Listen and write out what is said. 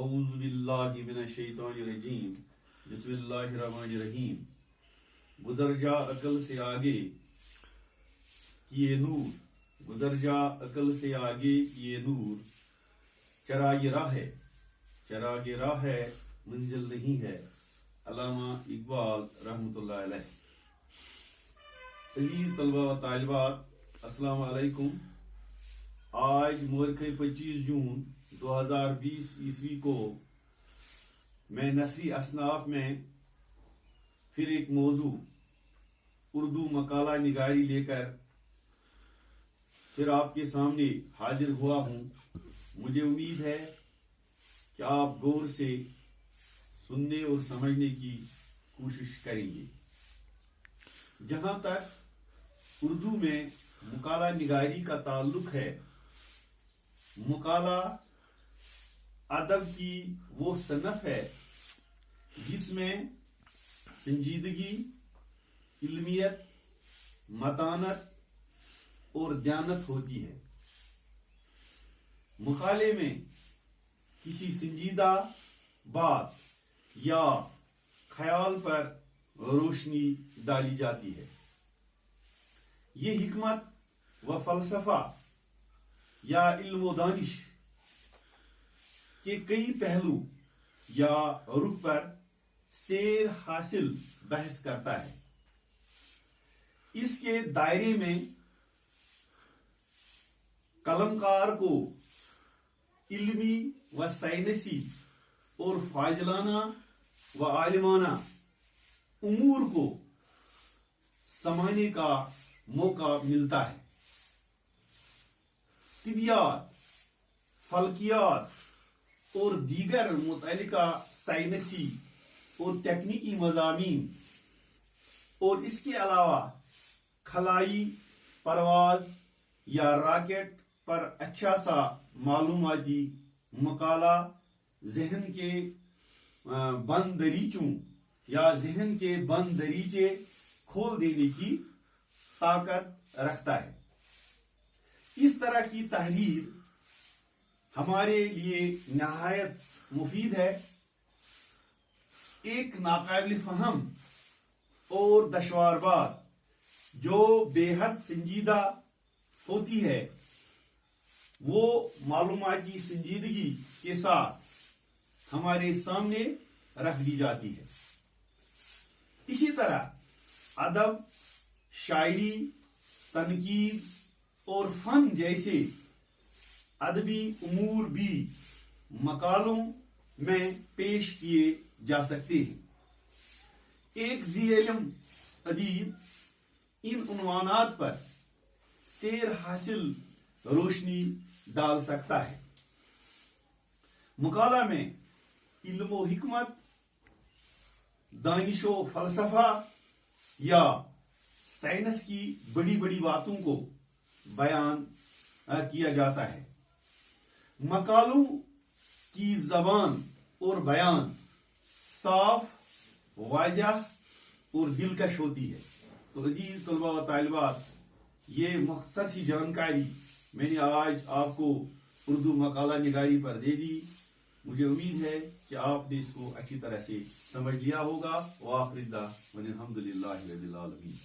اعوذ باللہ من الشیطان الرجیم بسم اللہ الرحمن الرحیم گزر جا عقل سے آگے کیے نور گزر جا عقل سے آگے کیے نور چراغ راہ ہے منزل نہیں ہے علامہ اقبال رحمۃ اللہ علیہ۔ عزیز طلبہ و طالبات السلام علیکم۔ آج مورخ 25 جون 2020 عیسوی کو میں نثری اصناف میں پھر ایک موضوع اردو مقالہ نگاری لے کر پھر آپ کے سامنے حاضر ہوا ہوں۔ مجھے امید ہے کہ آپ غور سے سننے اور سمجھنے کی کوشش کریں گے۔ جہاں تک اردو میں مقالہ نگاری کا تعلق ہے، مقالہ ادب کی وہ صنف ہے جس میں سنجیدگی، علمیت، متانت اور دیانت ہوتی ہے۔ مقالے میں کسی سنجیدہ بات یا خیال پر روشنی ڈالی جاتی ہے۔ یہ حکمت و فلسفہ یا علم و دانش کے کئی پہلو یا رخ پر سیر حاصل بحث کرتا ہے۔ اس کے دائرے میں قلمکار کو علمی و سائنسی اور فاضلانہ و عالمانہ امور کو سمجھنے کا موقع ملتا ہے۔ طبیعیات، فلکیات اور دیگر متعلقہ سائنسی اور تکنیکی مضامین اور اس کے علاوہ خلائی پرواز یا راکٹ پر اچھا سا معلوماتی مقالہ ذہن کے بند دریچوں یا ذہن کے بند دریچے کھول دینے کی طاقت رکھتا ہے۔ اس طرح کی تحریر ہمارے لیے نہایت مفید ہے۔ ایک ناقابل فہم اور دشوار بات جو بے حد سنجیدہ ہوتی ہے وہ معلوماتی سنجیدگی کے ساتھ ہمارے سامنے رکھ دی جاتی ہے۔ اسی طرح ادب، شاعری، تنقید اور فن جیسے ادبی امور بھی مقالوں میں پیش کیے جا سکتے ہیں۔ ایک ذی علم ادیب ان عنوانات پر سیر حاصل روشنی ڈال سکتا ہے۔ مقالہ میں علم و حکمت، دانش و فلسفہ یا سائنس کی بڑی بڑی باتوں کو بیان کیا جاتا ہے۔ مقالوں کی زبان اور بیان صاف، واضح اور دلکش ہوتی ہے۔ تو عزیز طلبہ و طالبات، یہ مختصر سی جانکاری میں نے آج آپ کو اردو مقالہ نگاری پر دے دی۔ مجھے امید ہے کہ آپ نے اس کو اچھی طرح سے سمجھ لیا ہوگا۔ وآخر دعوانا الحمدللہ رب العالمین۔